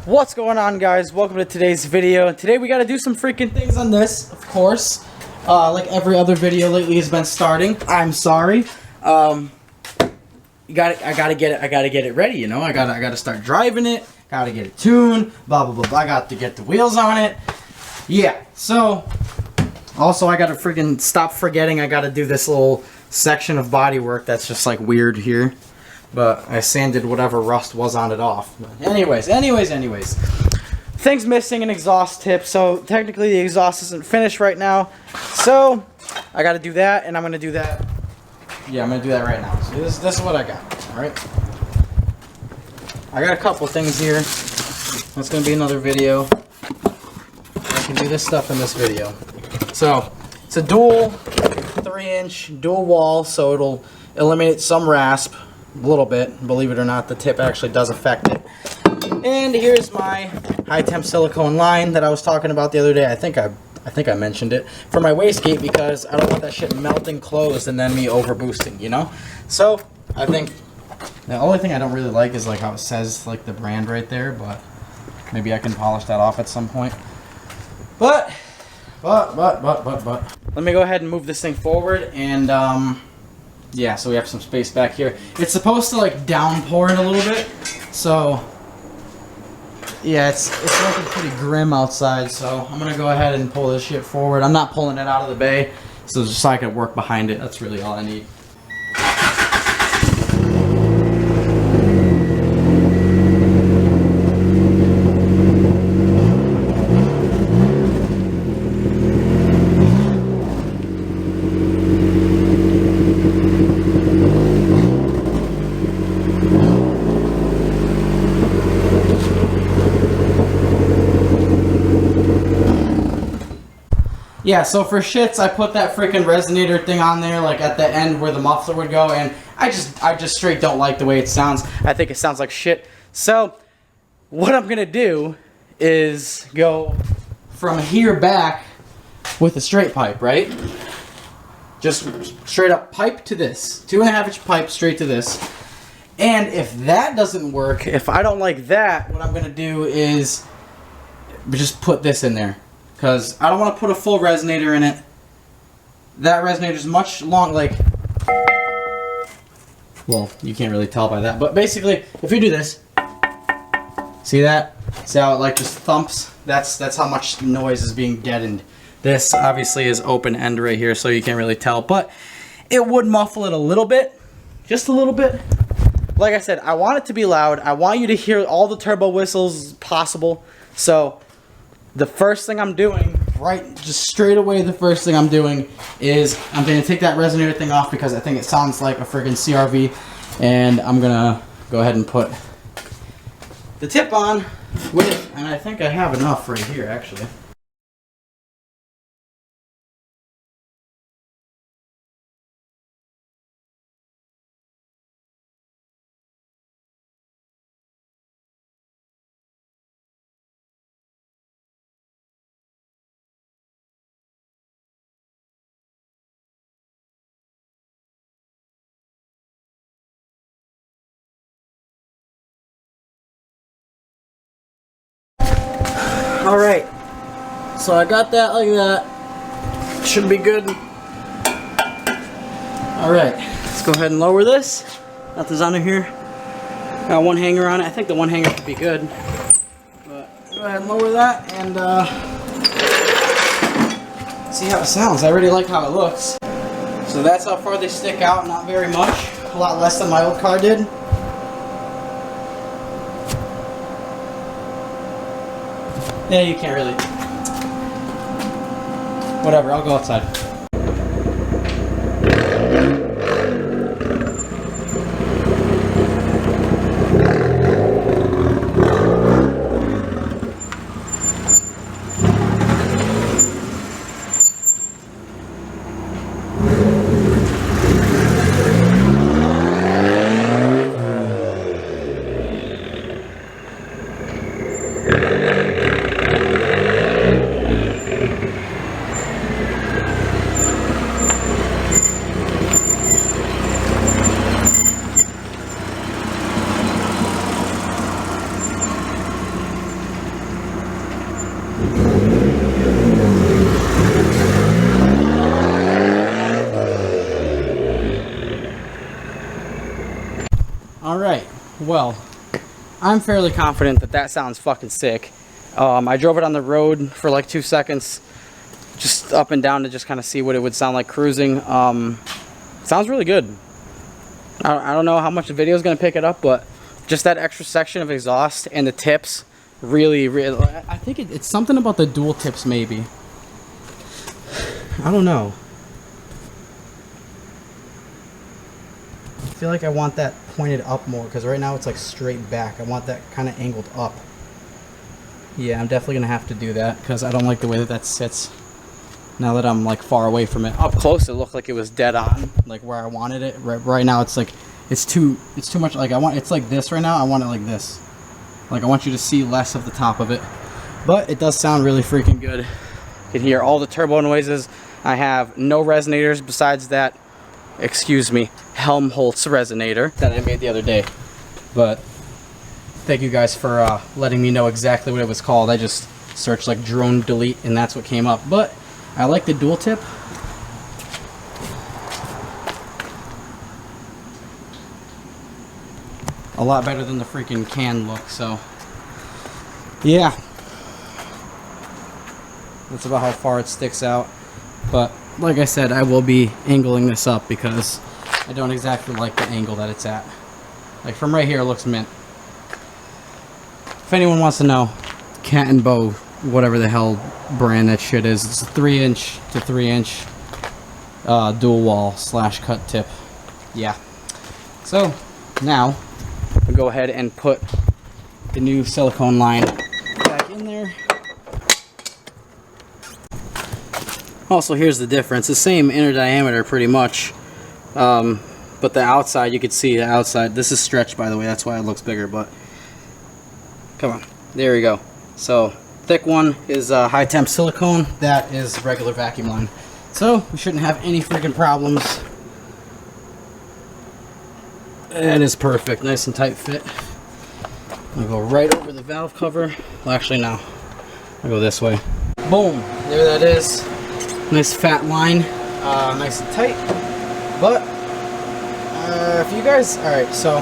What's going on, guys? Welcome to today's video. Today we gotta do some freaking things on this, of course. Like every other video lately has been starting. I'm sorry. I gotta get it ready, you know? I gotta start driving it, gotta get it tuned, blah blah blah blah. I got to get the wheels on it. Yeah, so also I gotta freaking stop forgetting I gotta do this little section of body work that's just like weird here. But I sanded whatever rust was on it off. But anyways. Things missing an exhaust tip, so technically the exhaust isn't finished right now. So I gotta do that, and I'm gonna do that. Yeah, I'm gonna do that right now. So this is what I got. Alright. I got a couple things here. That's gonna be another video. I can do this stuff in this video. So it's a dual 3-inch dual wall, so it'll eliminate some rasp. A little bit, believe it or not, the tip actually does affect it. And here's my high temp silicone line that I was talking about the other day. I think I mentioned it for my wastegate because I don't want that shit melting closed and then me over boosting, you know. So I think the only thing I don't really like is like how it says like the brand right there, but maybe I can polish that off at some point. But let me go ahead and move this thing forward and yeah, so we have some space back here. It's supposed to like downpour it a little bit, so yeah, it's looking pretty grim outside. So I'm gonna go ahead and pull this shit forward. I'm not pulling it out of the bay, so just so I can work behind it. That's really all I need. Yeah, so for shits, I put that freaking resonator thing on there, like at the end where the muffler would go, and I just straight don't like the way it sounds. I think it sounds like shit. So, what I'm gonna do is go from here back with a straight pipe, right? Just straight up pipe to this. 2.5-inch pipe straight to this. And if that doesn't work, if I don't like that, what I'm gonna do is just put this in there. Because I don't want to put a full resonator in it. That resonator is much long, like, well, you can't really tell by that. But basically, if you do this, see that? See how it like just thumps? That's how much noise is being deadened. This obviously is open end right here, so you can't really tell. But it would muffle it a little bit, just a little bit. Like I said, I want it to be loud. I want you to hear all the turbo whistles possible. So the first thing I'm doing, just straight away, the first thing I'm doing is I'm going to take that resonator thing off because I think it sounds like a friggin' CRV, and I'm going to go ahead and put the tip on with, and I think I have enough right here actually. Alright, so I got that like that. Should be good. Alright, let's go ahead and lower this. Nothing's under here. Got one hanger on it. I think the one hanger should be good. But go ahead and lower that and see how it sounds. I really like how it looks. So that's how far they stick out, not very much. A lot less than my old car did. Yeah, you can't really. Whatever, I'll go outside. well, I'm fairly confident that that sounds fucking sick. I drove it on the road for like 2 seconds, just up and down to just kind of see what it would sound like cruising. Sounds really good. I don't know how much the video is going to pick it up, but just that extra section of exhaust and the tips really, I think it's something about the dual tips maybe. I don't know. I feel like I want that pointed up more because right now it's like straight back. I want that kind of angled up. Yeah, I'm definitely gonna have to do that because I don't like the way that that sits now that I'm like far away from it. Up close it looked like it was dead on, like where I wanted it. Right now it's like it's too much. Like it's like this right now. I want it like this. Like I want you to see less of the top of it. But it does sound really freaking good. You can hear all the turbo noises. I have no resonators besides that, excuse me, Helmholtz resonator that I made the other day. But thank you guys for letting me know exactly what it was called. I just searched like drone delete and that's what came up. But I like the dual tip. A lot better than the freaking can look, so yeah. That's about how far it sticks out. But like I said, I will be angling this up because I don't exactly like the angle that it's at. Like from right here, it looks mint. If anyone wants to know, Cat and Bow, whatever the hell brand that shit is, it's a 3-inch to 3-inch dual wall / cut tip. Yeah. So now we'll go ahead and put the new silicone line back in there. Also, here's the difference. The same inner diameter pretty much, but the outside, you can see the outside. This is stretched, by the way, that's why it looks bigger, but come on, there we go. So thick one is high temp silicone, that is regular vacuum line. So we shouldn't have any freaking problems. That is perfect, nice and tight fit. I'll go right over the valve cover. Well, actually no, I'll go this way. Boom, there that is. Nice fat line, nice and tight. But if you guys, all right, so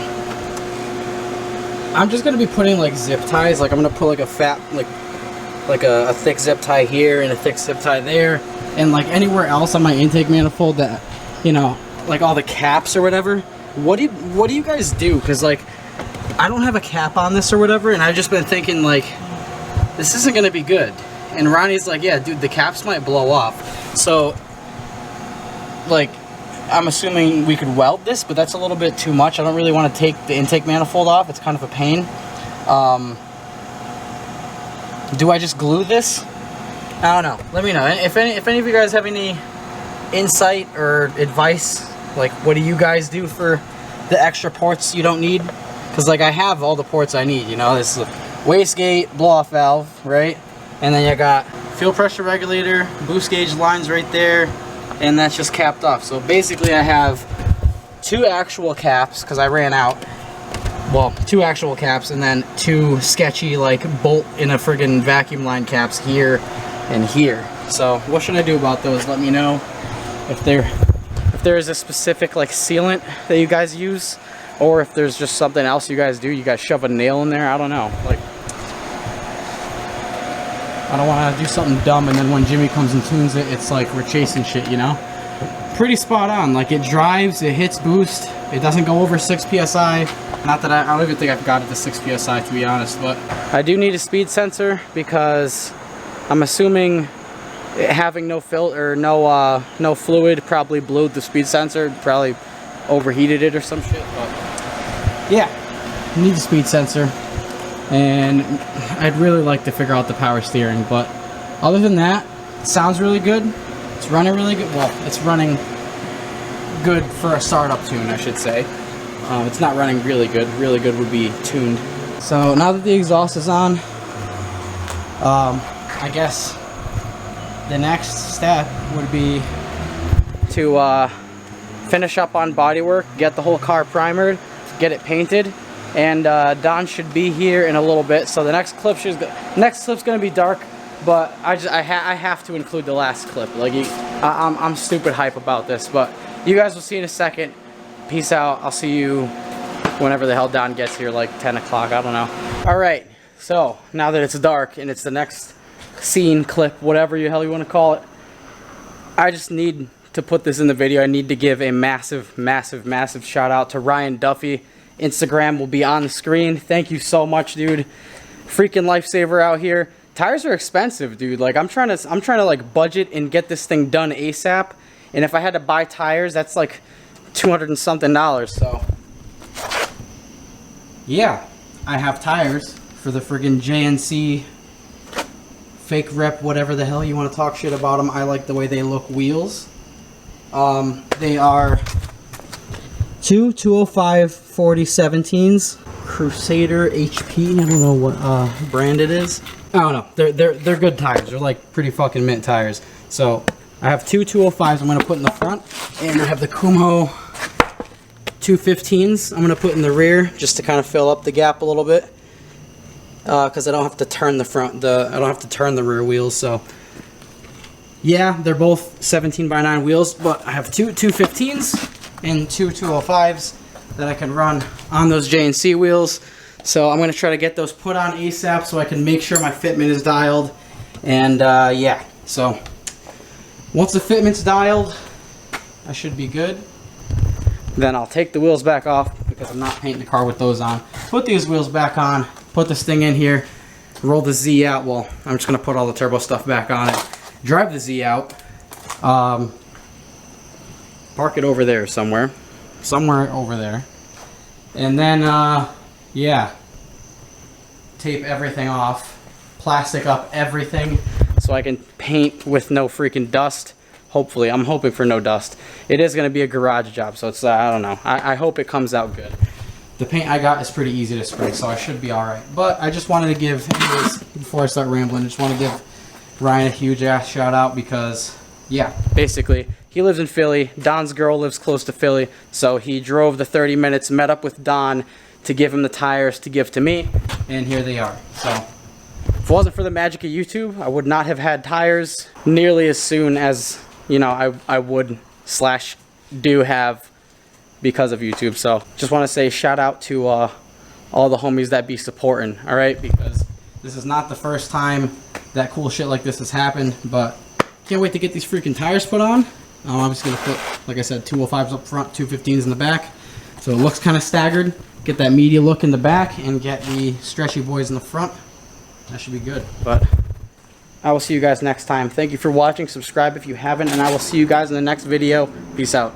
I'm just gonna be putting like zip ties. Like I'm gonna put like a fat, like a thick zip tie here and a thick zip tie there, and like anywhere else on my intake manifold that, you know, like all the caps or whatever. What do you guys do? Because like I don't have a cap on this or whatever, and I've just been thinking like this isn't gonna be good. And Ronnie's like, yeah, dude, the caps might blow off. So, like, I'm assuming we could weld this, but that's a little bit too much. I don't really want to take the intake manifold off. It's kind of a pain. Do I just glue this? I don't know. Let me know. If any of you guys have any insight or advice, like, what do you guys do for the extra ports you don't need? Because, like, I have all the ports I need, you know. This is a wastegate, blow-off valve, right? And then you got fuel pressure regulator, boost gauge lines right there, and that's just capped off. So basically I have 2 actual caps because I ran out. Well, 2 actual caps and then 2 sketchy like bolt in a friggin' vacuum line caps here and here. So what should I do about those? Let me know if there is a specific like sealant that you guys use, or if there's just something else you guys do. You guys shove a nail in there? I don't know. Like, I don't want to do something dumb and then when Jimmy comes and tunes it, it's like we're chasing shit, you know? Pretty spot on. Like, it drives, it hits boost, it doesn't go over 6 psi. Not that I don't even think I've got it to 6 psi, to be honest, but I do need a speed sensor because I'm assuming having no filter, no fluid probably blew the speed sensor, probably overheated it or some shit. But yeah, you need a speed sensor. And I'd really like to figure out the power steering, but other than that, it sounds really good. It's running really good. Well, it's running good for a startup tune, I should say. It's not running really good. Really good would be tuned. So now that the exhaust is on, I guess the next step would be to finish up on bodywork, get the whole car primered, get it painted. And Don should be here in a little bit, so the next clip's gonna be dark, but I have to include the last clip. Like, I'm stupid hype about this, but you guys will see in a second. Peace out. I'll see you whenever the hell Don gets here, like 10 o'clock, I don't know. Alright, so now that it's dark and it's the next scene, clip, whatever the hell you want to call it, I just need to put this in the video. I need to give a massive, massive, massive shout out to Ryan Duffy. Instagram will be on the screen. Thank you so much, dude. Freaking lifesaver out here. Tires are expensive, dude. Like I'm trying to like budget and get this thing done ASAP. And if I had to buy tires, that's like $200 and something. So yeah, I have tires for the friggin' JNC fake rep, whatever the hell you want to talk shit about them. I like the way they look wheels. They are two 205 40 17s, Crusader HP. I don't know what brand it is. I don't know. They're good tires. They're like pretty fucking mint tires. So I have two 205s I'm gonna put in the front, and I have the Kumho 215s I'm gonna put in the rear just to kind of fill up the gap a little bit. Because I don't have to turn the I don't have to turn the rear wheels. So yeah, they're both 17x9 wheels, but I have two 215s and two 205s that I can run on those JNC wheels. So I'm gonna try to get those put on ASAP so I can make sure my fitment is dialed. And yeah, so once the fitment's dialed, I should be good. Then I'll take the wheels back off because I'm not painting the car with those on. Put these wheels back on. Put this thing in here, roll the Z out. Well, I'm just gonna put all the turbo stuff back on it. Drive the Z out. Park it over there somewhere over there. And then, yeah, tape everything off, plastic up everything so I can paint with no freaking dust. Hopefully, I'm hoping for no dust. It is gonna be a garage job, so it's, I don't know. I hope it comes out good. The paint I got is pretty easy to spray, so I should be alright. But I just wanted to give, anyways, before I start rambling, I just want to give Ryan a huge ass shout out because, yeah, basically, he lives in Philly. Don's girl lives close to Philly, so he drove the 30 minutes, met up with Don to give him the tires to give to me, and here they are. So if it wasn't for the magic of YouTube, I would not have had tires nearly as soon as, you know, I would / do have because of YouTube. So just want to say shout out to all the homies that be supporting, all right, because this is not the first time that cool shit like this has happened, but can't wait to get these freaking tires put on. I'm obviously gonna put, like I said, 205s up front, 215s in the back, so it looks kind of staggered. Get that media look in the back and get the stretchy boys in the front. That should be good. But I will see you guys next time. Thank you for watching. Subscribe if you haven't, and I will see you guys in the next video. Peace out.